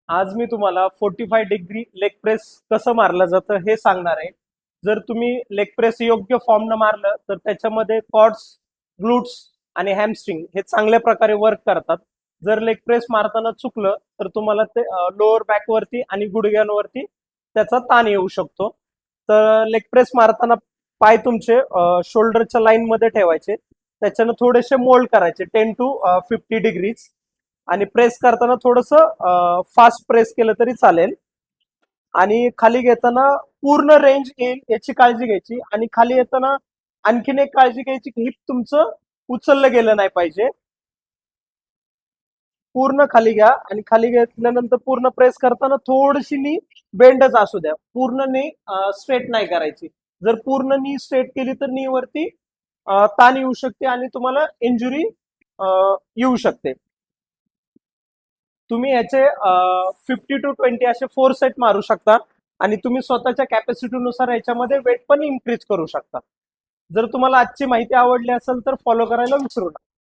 आज मी तुम्हाला 45 degree leg press कसं मारलं जातं हे सांगणार आहे. जर तुम्ही लेग प्रेस योग्य फॉर्मनं मारलं तर त्याच्यामध्ये क्वाड्स, ग्लूट्स आणि हॅमस्ट्रिंग हे चांगल्या प्रकारे वर्क करतात. जर लेग प्रेस मारताना चुकलं तर तुम्हाला ते लोअर बॅकवरती आणि गुडघ्यांवरती त्याचा ताण येऊ शकतो. तर लेग प्रेस मारताना पाय तुमचे शोल्डरच्या लाईन मध्ये ठेवायचे, त्याच्यानं थोडेसे मोल्ड करायचे 10 to 50 डिग्रीज, आणि प्रेस करताना थोडस फास्ट प्रेस केलं तरी चालेल. आणि खाली घेताना पूर्ण रेंज येईल याची काळजी घ्यायची, आणि खाली येताना आणखीन एक काळजी घ्यायची की हिप तुमचं उचललं गेलं नाही पाहिजे. पूर्ण खाली घ्या, आणि खाली घेतल्यानंतर पूर्ण प्रेस करताना थोडीशी नी बेंडच असू द्या, पूर्ण नी स्ट्रेट नाही करायची. जर पूर्ण नी स्ट्रेट केली तर नी वरती ताण येऊ शकते आणि तुम्हाला इंजुरी येऊ शकते. तुम्ही याचे 50 to 20 असे 4 सेट मारू शकता, आणि तुम्ही स्वतःच्या कॅपॅसिटीनुसार याच्यामध्ये वेट पण इन्क्रीज करू शकता. जर तुम्हाला आजची माहिती आवडली असेल तर फॉलो करायला विसरू नका.